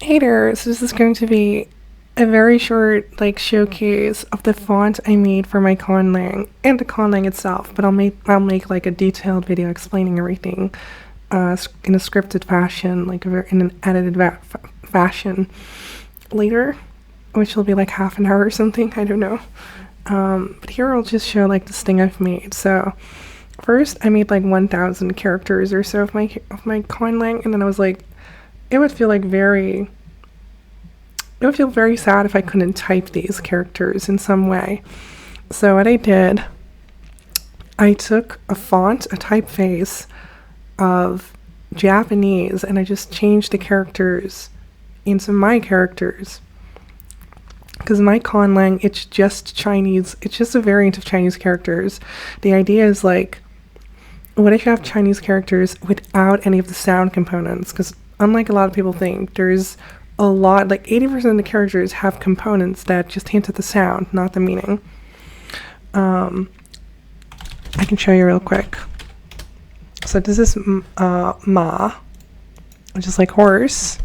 Hey there, so this is going to be a very short showcase of the font I made for my Conlang and the Conlang itself, but I'll make like a detailed video explaining everything in a scripted fashion, in an edited fashion later, which will be like half an hour or something, I don't know. But here I'll just show like this thing I've made. So first I made like 1,000 characters or so of my Conlang, and then I was like, it would feel like very it would feel very sad if I couldn't type these characters in some way. So what I did, I took a font, a typeface of Japanese, and I just changed the characters into my characters. Because my Conlang, it's just Chinese, it's just a variant of Chinese characters. The idea is like, what if you have Chinese characters without any of the sound components? Because unlike a lot of people think, there's a lot, like 80% of the characters have components that just hint at the sound, not the meaning. I can show you real quick. So this is ma, which is like horse.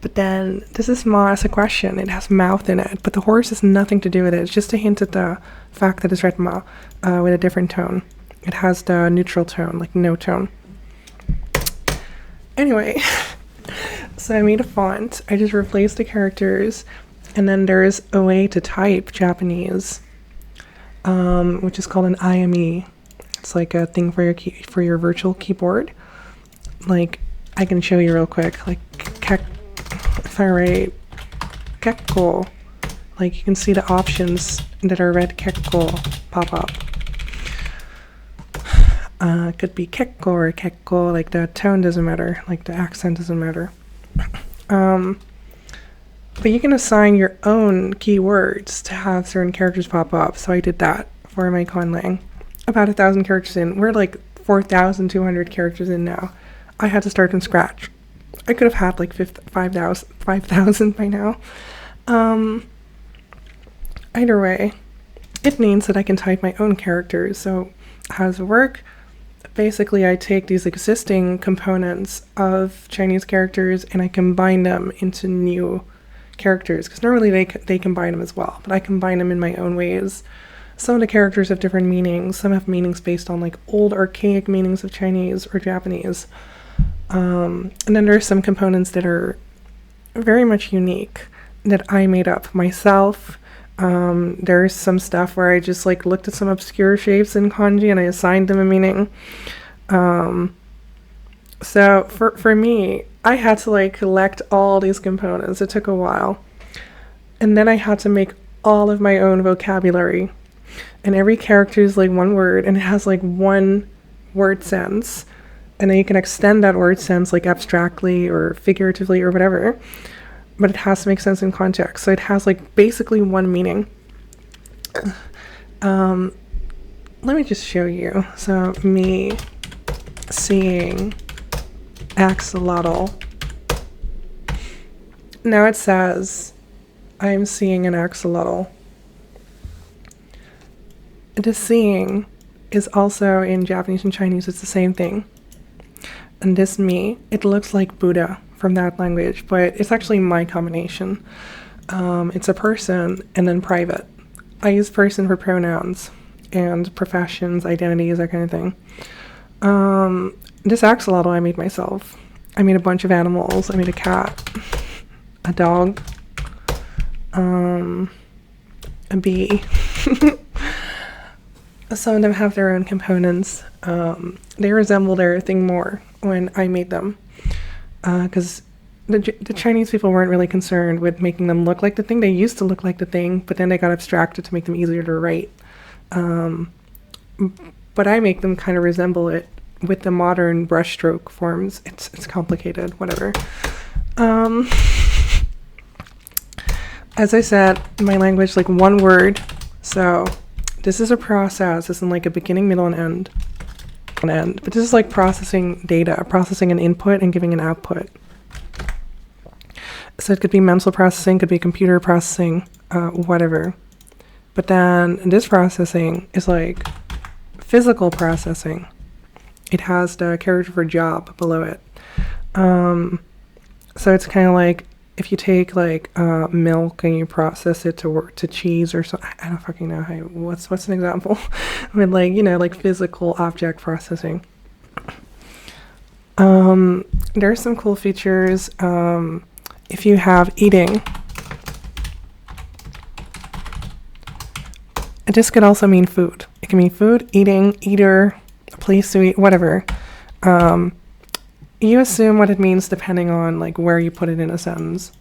But then this is ma as a question. It has mouth in it, but the horse has nothing to do with it. It's just a hint at the fact that it's read ma with a different tone. It has the neutral tone, like no tone. Anyway, so I made a font. I just replaced the characters, and then there's a way to type Japanese, which is called an IME. It's like a thing for your virtual keyboard. Like, I can show you real quick. Like, if I write kekko, like you can see the options that are red kekko pop up. It could be kekko or kekko, like the tone doesn't matter, like the accent doesn't matter. But you can assign your own keywords to have certain characters pop up. So I did that for my Conlang. About 1,000 characters in. We're like 4,200 characters in now. I had to start from scratch. I could have had like 5,000 by now. Either way, it means that I can type my own characters. So how does it work? Basically, I take these existing components of Chinese characters and I combine them into new characters, because normally they combine them as well, but I combine them in my own ways. Some of the characters have different meanings. Some have meanings based on like old archaic meanings of Chinese or Japanese. And then there's some components that are very much unique that I made up myself. There's some stuff where I just like looked at some obscure shapes in kanji and I assigned them a meaning. So for me, I had to like collect all these components. It took a while. And then I had to make all of my own vocabulary. And every character is like one word, and it has like one word sense. And then you can extend that word sense like abstractly or figuratively or whatever. But it has to make sense in context. So it has like basically one meaning. Let me just show you. So me seeing axolotl. Now it says I'm seeing an axolotl. The seeing is also in Japanese and Chinese. It's the same thing. And this me, it looks like Buddha from that language, but it's actually my combination. It's a person and then private. I use person for pronouns and professions, identities, that kind of thing. This axolotl I made myself. I made a bunch of animals. I made a cat, a dog, a bee. Some of them have their own components. They resemble their thing more when I made them. Because the Chinese people weren't really concerned with making them look like the thing. They used to look like the thing, but then they got abstracted to make them easier to write. But I make them kind of resemble it with the modern brushstroke forms. It's complicated, whatever. As I said, my language, like one word. So this is a process. This is like a beginning, middle, and end. But this is like processing data, processing an input and giving an output. So it could be mental processing, could be computer processing, whatever. But then this processing is like physical processing. It has the character for job below it. So it's kind of like if you take like milk and you process it to cheese or something. I don't fucking know how. What's an example? With like, you know, like physical object processing. There's some cool features. If you have eating, this could also mean food. It can mean food, eating, eater, a place to eat, whatever. You assume what it means depending on like where you put it in a sentence.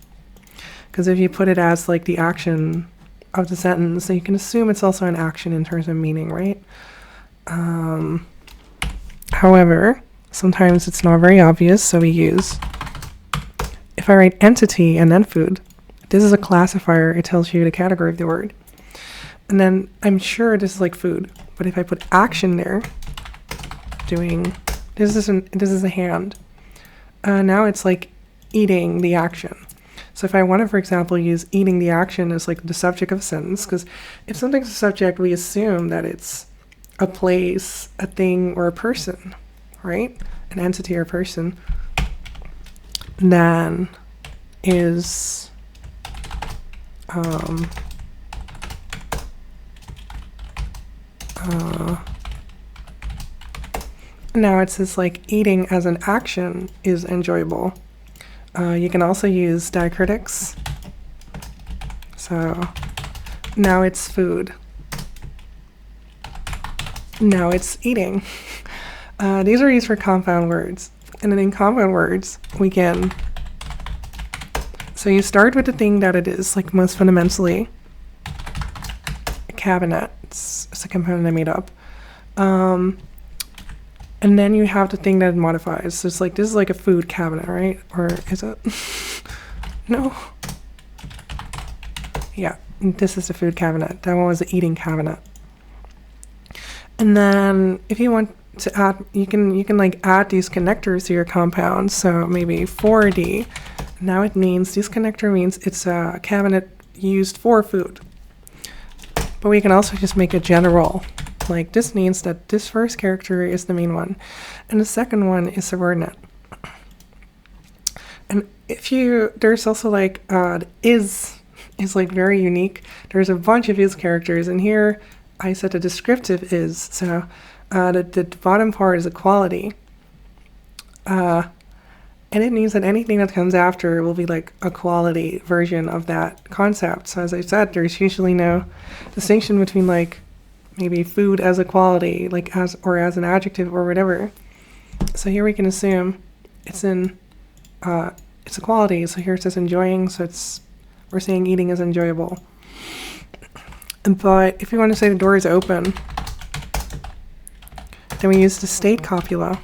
Because if you put it as like the action of the sentence, then you can assume it's also an action in terms of meaning, right? However, sometimes it's not very obvious, so we use, if I write entity and then food, this is a classifier, it tells you the category of the word. And then I'm sure this is like food, but if I put action there, doing, this is a hand. Now it's like eating the action. So if I want to, for example, use eating the action as like the subject of a sentence, because if something's a subject, we assume that it's a place, a thing, or a person, right? An entity or a person. Then is now it says like eating as an action is enjoyable. You can also use diacritics. So now it's food. Now it's eating. These are used for compound words. And then in compound words, we can, so you start with the thing that it is, like most fundamentally, a cabinet. It's a component I made up. And then you have the thing that it modifies. So it's like, this is like a food cabinet, right? Or is it? No. Yeah, this is the food cabinet. That one was the eating cabinet. And then if you want to add, you can like add these connectors to your compound. So maybe 4D. Now it means, this connector means it's a cabinet used for food. But we can also just make a general. Like this means that this first character is the main one, and the second one is subordinate. And if you, there's also like is like very unique. There's a bunch of is characters, and here I said a descriptive is. So the bottom part is a quality, and it means that anything that comes after will be like a quality version of that concept. So as I said, there's usually no distinction between like maybe food as a quality, like as an adjective or whatever. So here we can assume it's in it's a quality. So here it says enjoying, so we're saying eating is enjoyable. But if we want to say the door is open, then we use the state copula.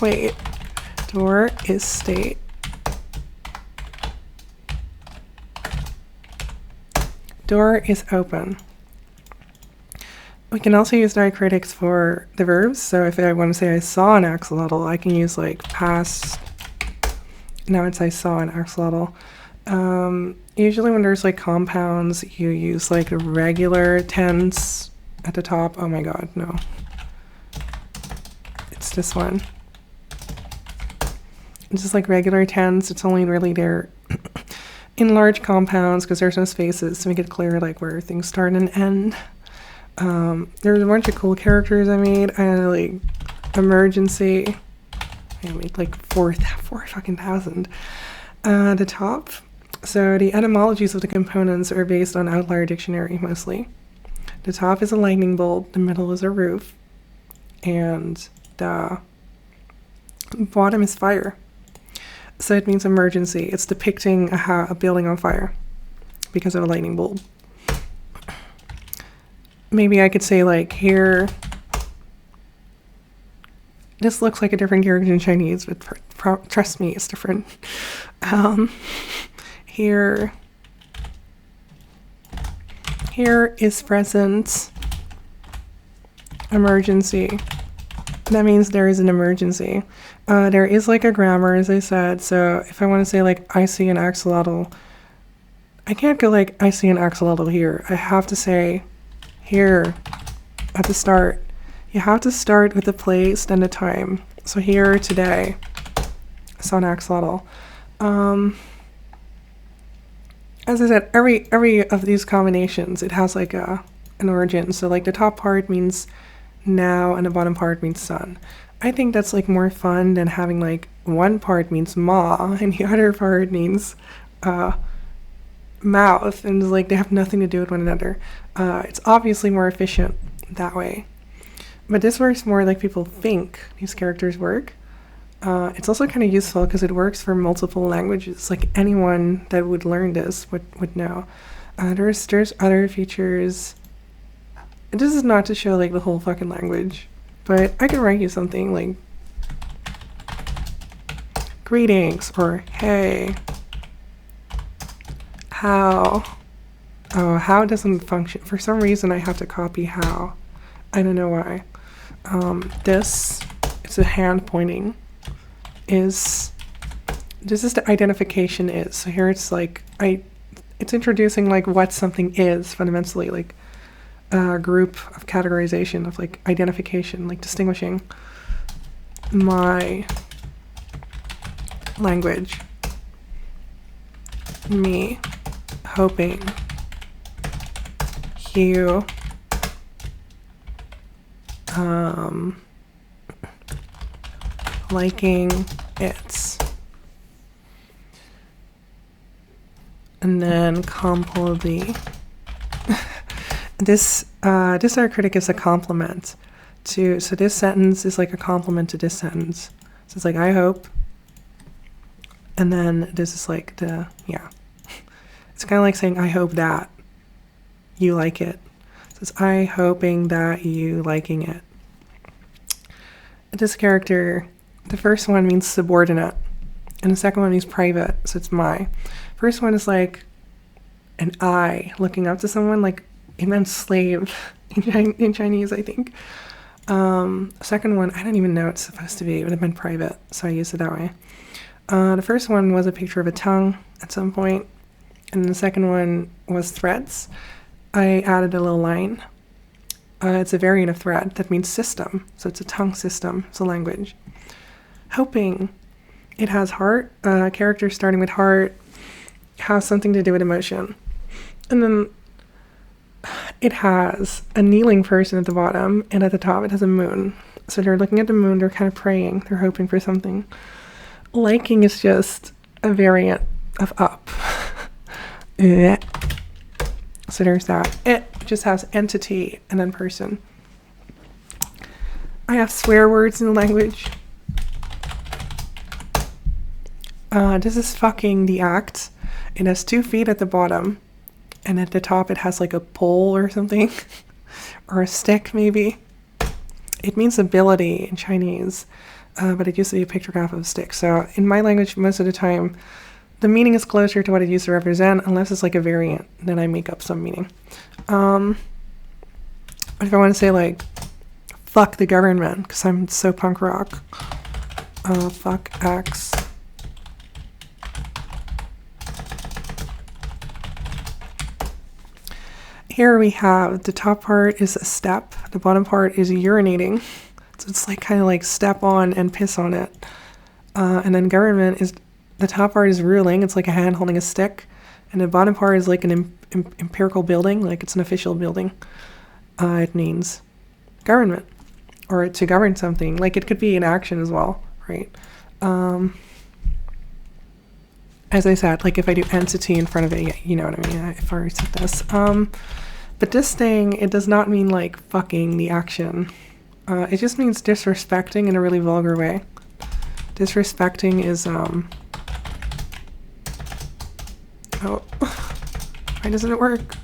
Wait, door is state. Door is open. We can also use diacritics for the verbs. So if I want to say I saw an axolotl, I can use like past. Now it's I saw an axolotl. Usually when there's like compounds, you use like a regular tense at the top. Oh my god, no. It's this one. It's just like regular tense. It's only really there in large compounds because there's no spaces to make it clear like where things start and end. There's a bunch of cool characters I made. I had like emergency. I made like 4,000. The top. So the etymologies of the components are based on Outlier Dictionary mostly. The top is a lightning bolt, the middle is a roof, and the bottom is fire. So it means emergency. It's depicting a building on fire because of a lightning bolt. Maybe I could say like here, this looks like a different character in Chinese, but trust me, it's different. Here is present emergency. That means there is an emergency. There is like a grammar, as I said. So if I want to say like I see an axolotl, I can't go like I see an axolotl here. I have to say here at the start, You have to start with the place, then the time. So here today, Sun Axolotl. As I said, every of these combinations, it has like an origin. So like the top part means now and the bottom part means sun. I think that's like more fun than having like one part means ma and the other part means mouth, and like they have nothing to do with one another. It's obviously more efficient that way. But this works more like people think these characters work. It's also kind of useful because it works for multiple languages. Like anyone that would learn this would know. There's other features. This is not to show like the whole fucking language, but I can write you something like greetings or hey, how. Oh, how doesn't function. For some reason I have to copy how. I don't know why. This, it's a hand pointing. This is the identification is. So here it's like it's introducing like what something is fundamentally, like a group of categorization of like identification, like distinguishing my language, me hoping you liking it, and then completely. This diacritic is a complement to, so this sentence is like a complement to this sentence. So it's like I hope, and then this is like the, yeah. It's kind of like saying I hope that you like it. So it's I hoping that you liking it. This character, the first one means subordinate, and the second one means private, so it's my. First one is like an I looking up to someone, like it meant slave in Chinese, I think. Second one, I don't even know what it's supposed to be, but it meant private, so I used it that way. The first one was a picture of a tongue at some point, and the second one was threads. I added a little line. It's a variant of thread that means system, so it's a tongue system, it's a language. Hoping, it has heart, characters starting with heart has something to do with emotion. And then it has a kneeling person at the bottom, and at the top it has a moon. So they're looking at the moon, they're kind of praying, they're hoping for something. Liking is just a variant of up. So there's that. It just has entity and then person. I have swear words in the language. This is fucking the act. It has 2 feet at the bottom, and at the top it has like a pole or something, or a stick maybe. It means ability in Chinese, but it used to be a pictograph of a stick. So in my language, most of the time, the meaning is closer to what it used to represent, unless it's like a variant, then I make up some meaning. But if I want to say like, fuck the government, because I'm so punk rock, fuck X. Here we have, the top part is a step, the bottom part is urinating. So it's like kind of like step on and piss on it. And then government is, the top part is ruling, it's like a hand holding a stick. And the bottom part is like an empirical building, like it's an official building. It means government, or to govern something. Like it could be an action as well, right? As I said, like if I do entity in front of it, yeah, you know what I mean, if I said this. But this thing, it does not mean like fucking the action. It just means disrespecting in a really vulgar way. Disrespecting is, oh, why doesn't it work?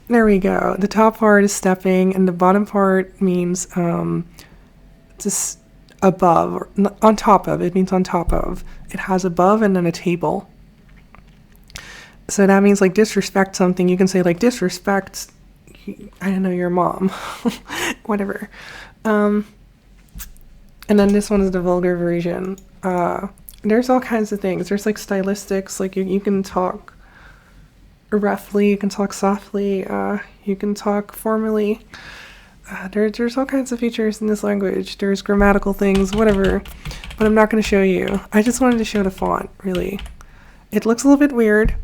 There we go. The top part is stepping, and the bottom part means just above, or on top of. It means on top of. It has above and then a table. So that means like disrespect something. You can say like disrespect, I don't know, your mom, whatever. And then this one is the vulgar version. There's all kinds of things. There's like stylistics, like you can talk roughly, you can talk softly, you can talk formally. There's all kinds of features in this language. There's grammatical things, whatever. But I'm not going to show you. I just wanted to show the font, really. It looks a little bit weird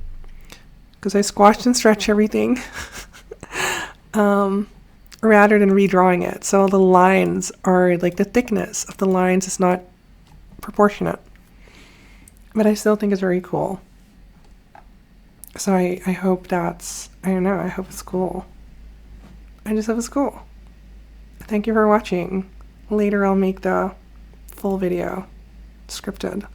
because I squashed and stretched everything rather than redrawing it. So the lines are like the thickness of the lines is not proportionate. But I still think it's very cool. So I hope that's, I don't know, I hope it's cool. I just hope it's cool. Thank you for watching. Later I'll make the full video scripted.